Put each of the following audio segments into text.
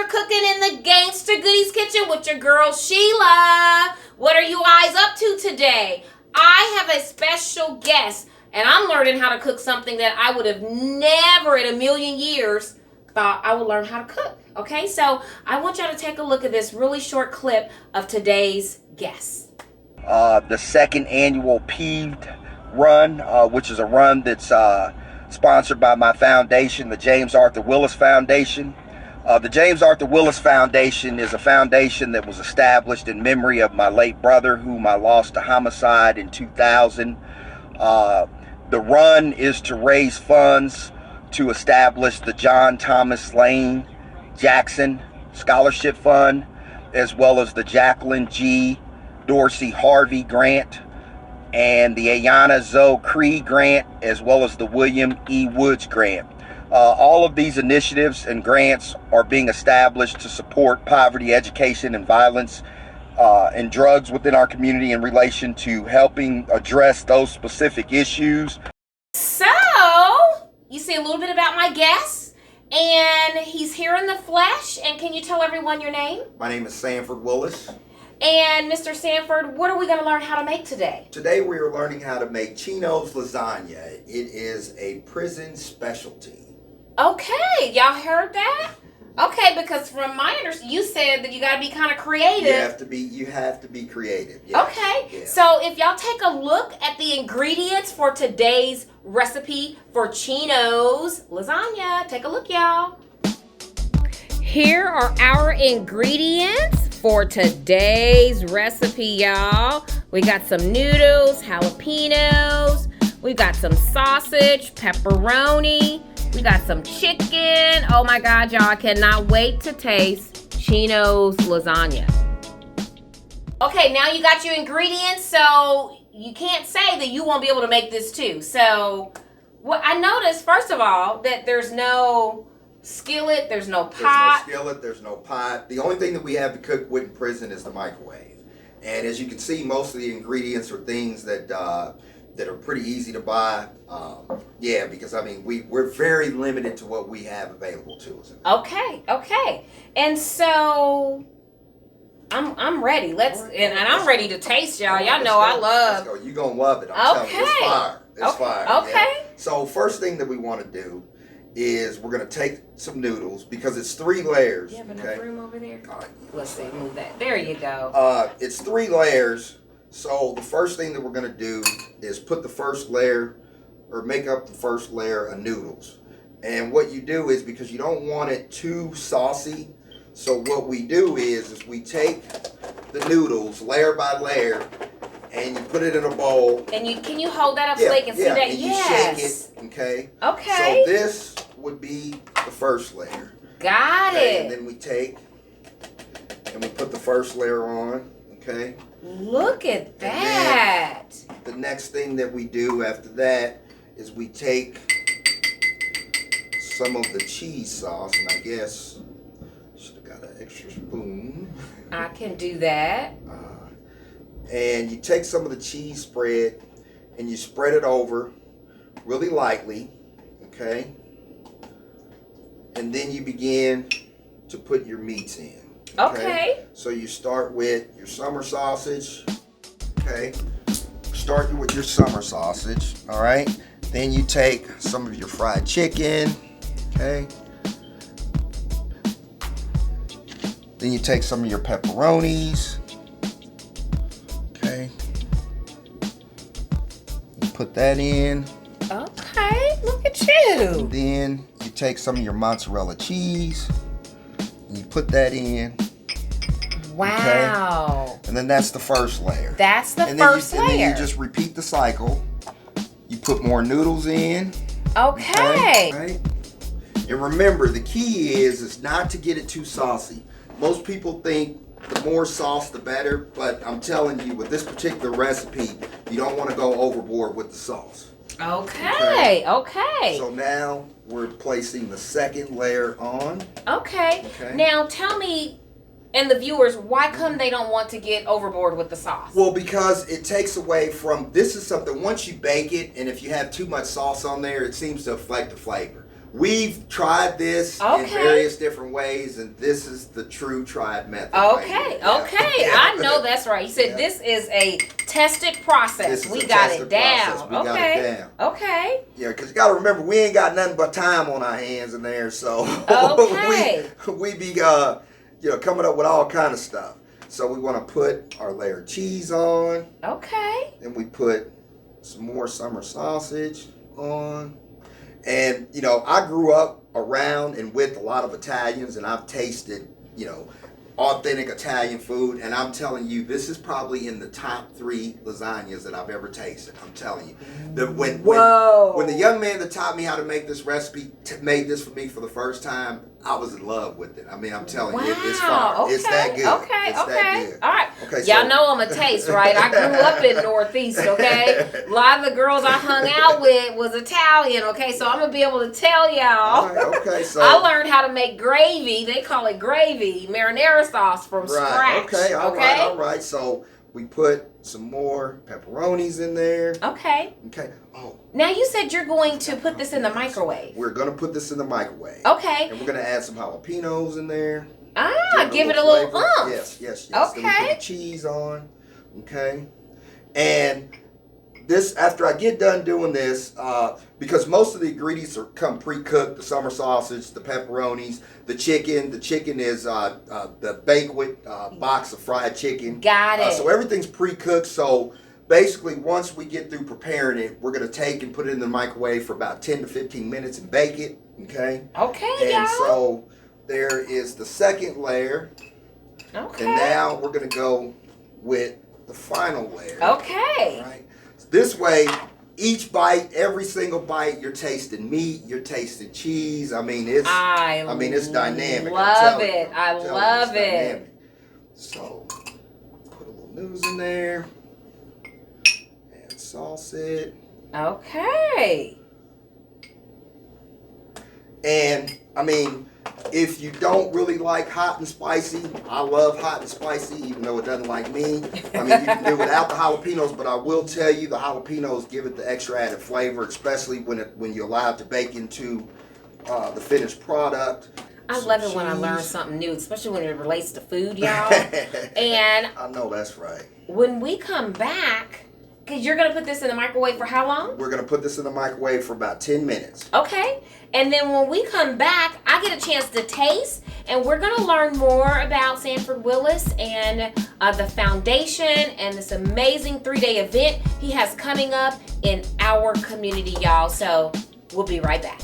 you're cooking in the Gangsta Goodies Kitchen with your girl Sheila. What are you guys up to today? I have a special guest, and I'm learning how to cook something that I would have never in a million years thought I would learn how to cook. Okay, so I want y'all to take a look at this really short clip of today's guest. The second annual Peeved Run, which is a run that's sponsored by my foundation, the James Arthur Willis Foundation. The James Arthur Willis Foundation is a foundation that was established in memory of my late brother, whom I lost to homicide in 2000. The run is to raise funds to establish the John Thomas Lane Jackson Scholarship Fund, as well as the Jacqueline G. Dorsey Harvey Grant and the Ayana Zoe Cree Grant, as well as the William E. Woods Grant. All of these initiatives and grants are being established to support poverty, education, and violence and drugs within our community in relation to helping address those specific issues. So, you see a little bit about my guest, and he's here in the flesh. And can you tell everyone your name? My name is Sandford Willis. And Mr. Sanford, what are we going to learn how to make today? Today we are learning how to make Chino's lasagna. It is a prison specialty. Okay, y'all heard that? Okay, because from my understanding, you said that you got to be kind of creative. You have to be creative. Yes. Okay, Yeah. so if y'all take a look at the ingredients for today's recipe for Chino's lasagna, take a look, y'all. Here are our ingredients for today's recipe, y'all. We got some noodles, jalapenos, we got some sausage, pepperoni, we got some chicken. Oh my God, y'all, I cannot wait to taste Chino's lasagna. Okay, now you got your ingredients, so you can't say that you won't be able to make this too. So, what I noticed, first of all, that there's no skillet, there's no pot. There's no skillet, there's no pot. The only thing that we have to cook with in prison is the microwave. And as you can see, most of the ingredients are things that that are pretty easy to buy. Because I mean, we're very limited to what we have available to us. Okay. And so I'm ready. And I'm ready to taste, y'all. Y'all know I love. Let's go. You're gonna love it. I'm telling you, it's fire. It's fire. Okay. Yeah. So first thing that we want to do is we're going to take some noodles because it's 3 layers. You have enough room over there? Let's see, move that. There you go. It's 3 layers. So the first thing that we're going to do is put the first layer, or make up the first layer of noodles. And what you do is, because you don't want it too saucy, so what we do is we take the noodles layer by layer and you put it in a bowl. And can you hold that up so they can see that? And you shake it, okay? Okay. So this would be the first layer. Got it. And then we take and we put the first layer on, okay? Look at that. The next thing that we do after that is we take some of the cheese sauce, and I guess should have got an extra spoon. I can do that. And you take some of the cheese spread and you spread it over really lightly, okay? And then you begin to put your meats in. Okay. So you start with your summer sausage, okay? Start with your summer sausage, all right? Then you take some of your fried chicken, okay? Then you take some of your pepperonis. Okay. You put that in. Okay, look at you. And then you take some of your mozzarella cheese and you put that in. Wow. Okay? And then that's the first layer. That's the first layer. And then you just repeat the cycle. You put more noodles in. Okay. Right? And remember, the key is not to get it too saucy. Most people think the more sauce, the better, but I'm telling you, with this particular recipe, you don't want to go overboard with the sauce. Okay. So now we're placing the second layer on. Okay. Now tell me, and the viewers, why come they don't want to get overboard with the sauce? Well, because it takes away from, this is something, once you bake it, and if you have too much sauce on there, it seems to affect the flavor. We've tried this in various different ways, and this is the true tried method. Okay, I know that's right. You said this is a tested process. We got it down. Okay. Yeah, because you got to remember, we ain't got nothing but time on our hands in there, so we be coming up with all kind of stuff. So we want to put our layer of cheese on. Okay. Then we put some more summer sausage on. And, I grew up around and with a lot of Italians, and I've tasted, authentic Italian food. And I'm telling you, this is probably in the top 3 lasagnas that I've ever tasted. I'm telling you. When the young man that taught me how to make this recipe made this for me for the first time, I was in love with it. I mean, I'm telling you, it's fire. Okay. It's that good. That good. All right. Okay, y'all know I'm a taste, right? I grew up in Northeast, okay? A lot of the girls I hung out with was Italian, okay? So I'm going to be able to tell y'all. All right, okay, so I learned how to make gravy. They call it gravy, marinara sauce from scratch. Okay, all right. So we put some more pepperonis in there. Okay. Oh. Now you said you're going to put this in the microwave. We're going to put this in the microwave. Okay. And we're going to add some jalapenos in there. Give it a little oomph. Yes. Okay. Then we put the cheese on. Okay. And this, after I get done doing this, because most of the ingredients come pre-cooked, the summer sausage, the pepperonis, the chicken. The chicken is the banquet box of fried chicken. Got it. So everything's pre-cooked. So basically, once we get through preparing it, we're going to take and put it in the microwave for about 10 to 15 minutes and bake it. Okay. Okay, and so there is the second layer. Okay. And now we're going to go with the final layer. Okay. All right. So this way, each bite, every single bite, you're tasting meat, you're tasting cheese. I mean, it's dynamic. Love it. I love it. Dynamic. So put a little noodles in there. And sauce it. Okay. And I mean, if you don't really like hot and spicy, I love hot and spicy, even though it doesn't like me. I mean, you can do without the jalapenos, but I will tell you the jalapenos give it the extra added flavor, especially when you allow it to bake into the finished product. I love it when I learn something new, especially when it relates to food, y'all. And I know that's right. When we come back, because you're going to put this in the microwave for how long? We're going to put this in the microwave for about 10 minutes. Okay. And then when we come back, I get a chance to taste, and we're going to learn more about Sandford Willis and the foundation and this amazing 3-day event he has coming up in our community, y'all. So we'll be right back.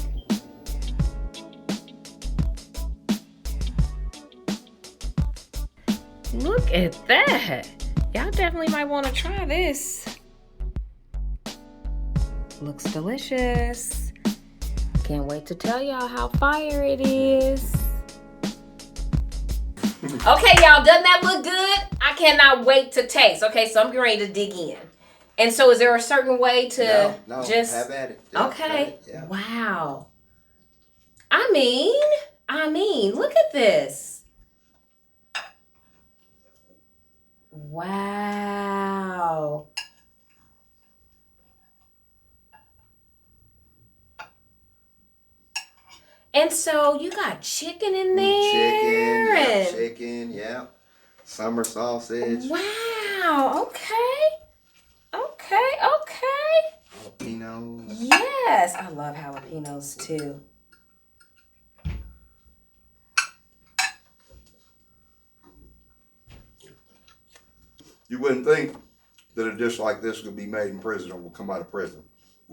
Look at that. Y'all definitely might want to try this. Looks delicious. Can't wait to tell y'all how fire it is. Okay, y'all, doesn't that look good? I cannot wait to taste. Okay, so I'm getting ready to dig in. And so is there a certain way to just... have at it. Okay. Yeah. Wow. I mean, look at this. Wow. And so you got chicken in there. Chicken, yeah. Summer sausage. Wow. Okay. Jalapenos. Yes. I love jalapenos too. You wouldn't think that a dish like this could be made in prison or will come out of prison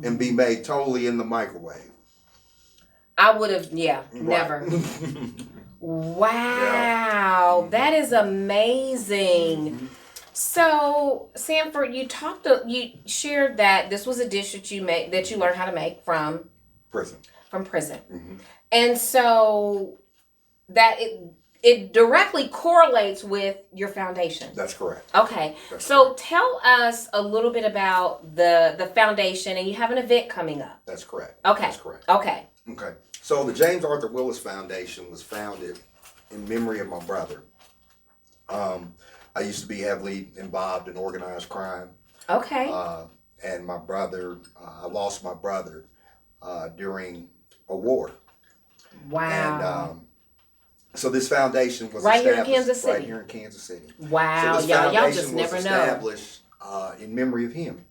and be made totally in the microwave. I would have, never. Wow, that is amazing. Mm-hmm. So, Sanford, you shared that this was a dish that you learned how to make from prison. Mm-hmm. And so that it directly correlates with your foundation. That's correct. Okay. Tell us a little bit about the foundation, and you have an event coming up. That's correct. Okay. That's correct. Okay. So the James Arthur Willis Foundation was founded in memory of my brother. I used to be heavily involved in organized crime. Okay. And my brother, I lost my brother during a war. Wow. And so this foundation was right established here in Kansas City. right here in Kansas City. Wow, So this y'all foundation just never was know. established in memory of him.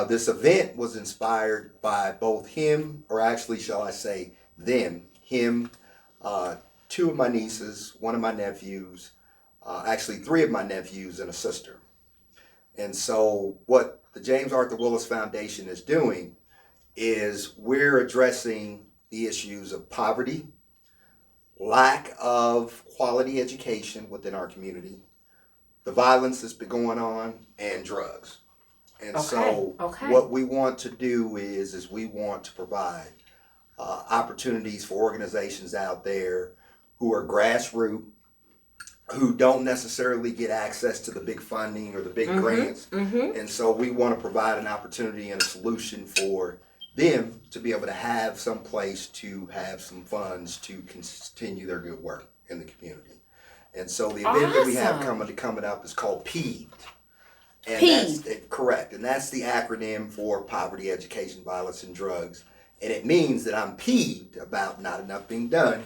This event was inspired by both him, or actually, shall I say, them, him, two of my nieces, one of my nephews, actually 3 of my nephews, and a sister. And so what the James Arthur Willis Foundation is doing is we're addressing the issues of poverty, lack of quality education within our community, the violence that's been going on, and drugs. And so what we want to do is we want to provide opportunities for organizations out there who are grassroots, who don't necessarily get access to the big funding or the big grants. And so we want to provide an opportunity and a solution for them to be able to have some place to have some funds to continue their good work in the community. And so the event that we have coming up is called PEED. And that's correct. And that's the acronym for Poverty, Education, Violence, and Drugs. And it means that I'm peeved about not enough being done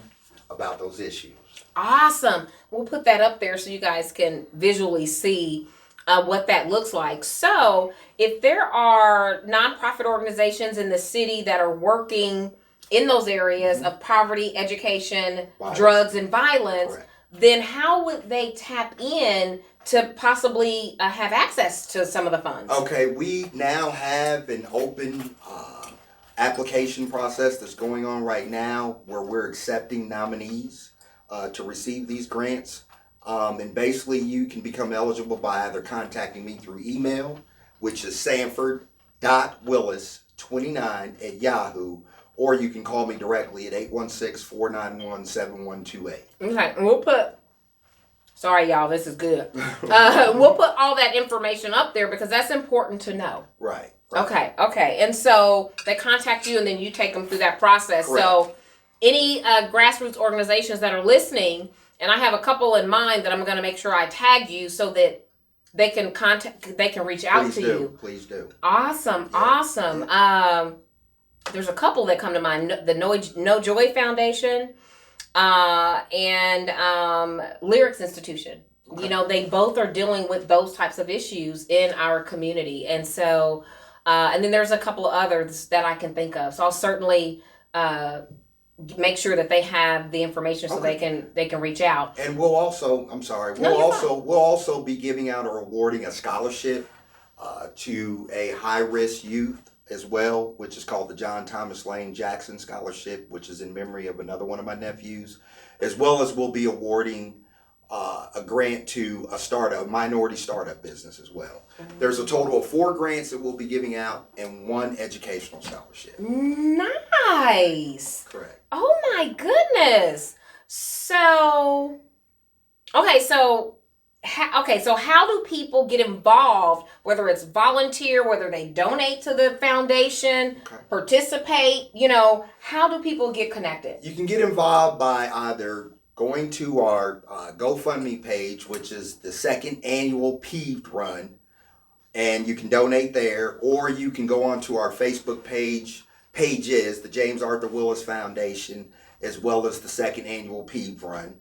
about those issues. Awesome. We'll put that up there so you guys can visually see what that looks like. So if there are nonprofit organizations in the city that are working in those areas of poverty, education, drugs, and violence, then how would they tap in to possibly have access to some of the funds? Okay, we now have an open application process that's going on right now where we're accepting nominees to receive these grants. And basically you can become eligible by either contacting me through email, which is sanford.willis29@yahoo, or you can call me directly at 816-491-7128. Okay, and we'll put, sorry y'all, this is good. We'll put all that information up there because that's important to know. Right. Okay. And so they contact you and then you take them through that process. Correct. So any grassroots organizations that are listening, and I have a couple in mind that I'm going to make sure I tag you so that they can reach out to you. Please do. Awesome. There's a couple that come to mind, the No Joy Foundation and Lyrics Institution. Okay. You know, they both are dealing with those types of issues in our community. And so, and then there's a couple of others that I can think of. So I'll certainly make sure that they have the information so they can reach out. And we'll also, we'll also be giving out or awarding a scholarship to a high-risk youth as well, which is called the John Thomas Lane Jackson Scholarship, which is in memory of another one of my nephews, as well as we'll be awarding a grant to a minority startup business as well. There's a total of 4 grants that we'll be giving out and 1 educational scholarship. Nice. Correct. Oh my goodness. So, so how do people get involved, whether it's volunteer, whether they donate to the foundation, participate, how do people get connected? You can get involved by either going to our GoFundMe page, which is the 2nd annual Peeved Run, and you can donate there, or you can go onto our Facebook pages, the James Arthur Willis Foundation, as well as the 2nd annual Peeved Run.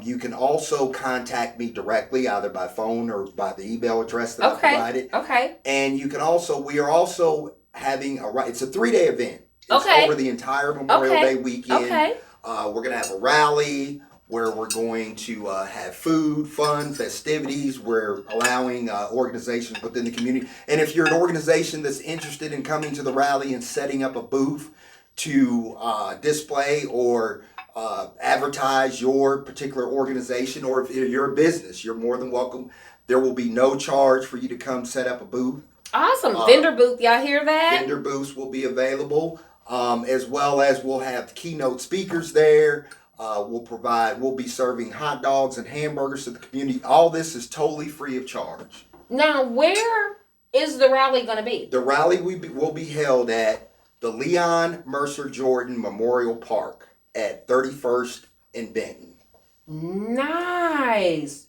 You can also contact me directly, either by phone or by the email address that I provided. Okay. And you can also, we are also having it's a 3-day event. It's over the entire Memorial Day weekend. Okay. We're going to have a rally where we're going to have food, fun, festivities. We're allowing organizations within the community. And if you're an organization that's interested in coming to the rally and setting up a booth to display or advertise your particular organization, or if you're a business, you're more than welcome. There will be no charge for you to come set up a booth. Awesome. Vendor booth, y'all hear that? Vendor booths will be available, as well as we'll have keynote speakers there. We'll be serving hot dogs and hamburgers to the community. All this is totally free of charge. Now, where is the rally going to be? The rally will be held at the Leon Mercer Jordan Memorial Park at 31st and Benton. Nice.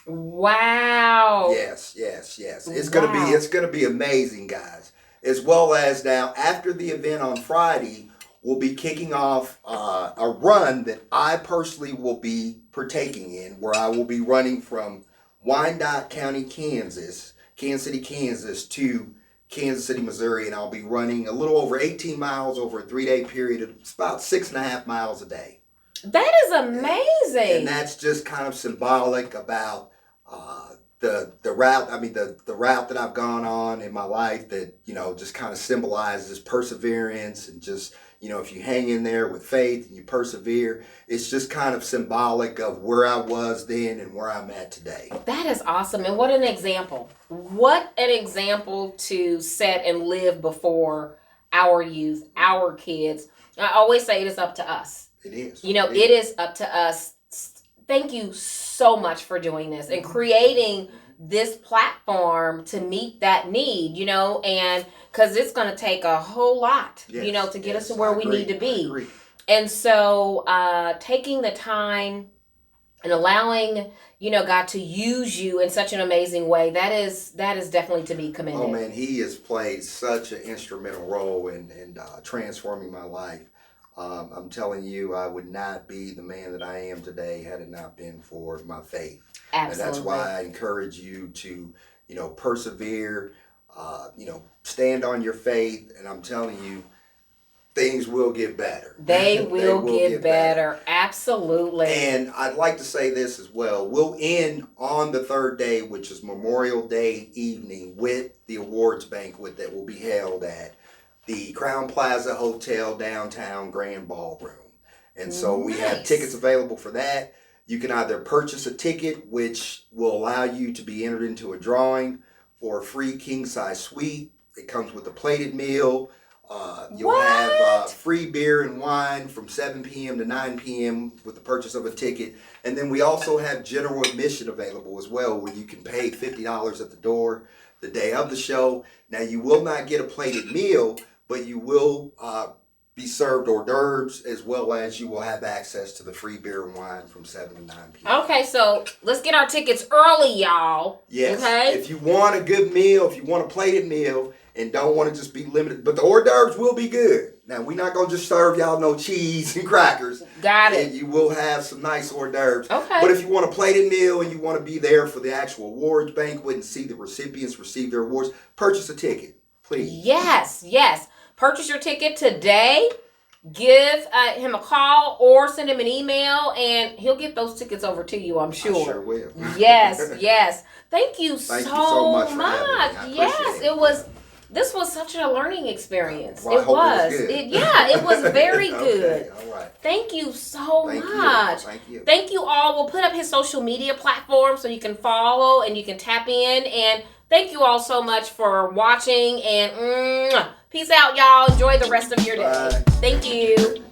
Wow. Yes. It's gonna be amazing, guys. As well as now, after the event on Friday, will be kicking off a run that I personally will be partaking in, where I will be running from Wyandotte County, Kansas City, Kansas, to Kansas City, Missouri, and I'll be running a little over 18 miles over a 3-day period. It's about 6.5 miles a day. That is amazing. And that's just kind of symbolic about the route. I mean, the route that I've gone on in my life that, you know, just kind of symbolizes perseverance and just, you know, if you hang in there with faith and you persevere, it's just kind of symbolic of where I was then and where I'm at today. That is awesome. And what an example. What an example to set and live before our youth, our kids. I always say it is up to us. It is. You know, it is up to us. Thank you so much for doing this and creating this platform to meet that need, you know, and because it's going to take a whole lot, you know, to get us to where we need to be. And so taking the time and allowing, you know, God to use you in such an amazing way, that is definitely to be commended. Oh, man, he has played such an instrumental role in transforming my life. I'm telling you, I would not be the man that I am today had it not been for my faith. Absolutely. And that's why I encourage you to, you know, persevere, you know, stand on your faith. And I'm telling you, things will get better. They will get better. Absolutely. And I'd like to say this as well. We'll end on the third day, which is Memorial Day evening, with the awards banquet that will be held at the Crown Plaza Hotel downtown Grand Ballroom. And so we have tickets available for that. You can either purchase a ticket, which will allow you to be entered into a drawing for a free king-size suite. It comes with a plated meal. You'll have free beer and wine from 7 p.m. to 9 p.m. with the purchase of a ticket. And then we also have general admission available as well, where you can pay $50 at the door the day of the show. Now, you will not get a plated meal, but you will be served hors d'oeuvres, as well as you will have access to the free beer and wine from 7 to 9 p.m. Okay, so let's get our tickets early, y'all. Yes. Okay? If you want a good meal, if you want a plated meal, and don't want to just be limited, but the hors d'oeuvres will be good. Now, we're not going to just serve y'all no cheese and crackers. Got it. And you will have some nice hors d'oeuvres. Okay. But if you want a plated meal and you want to be there for the actual awards banquet and see the recipients receive their awards, purchase a ticket, please. Yes, yes. Purchase your ticket today. Give him a call or send him an email, and he'll get those tickets over to you, I'm sure. I sure will. Yes, yes. Thank you so so much. much. Yes, it was. This was such a learning experience. Well, it was. It was very good. Okay, all right. Thank you so much. Thank you. Thank you all. We'll put up his social media platform so you can follow and you can tap in. And thank you all so much for watching. And peace out, y'all. Enjoy the rest of your day. Bye. Thank you.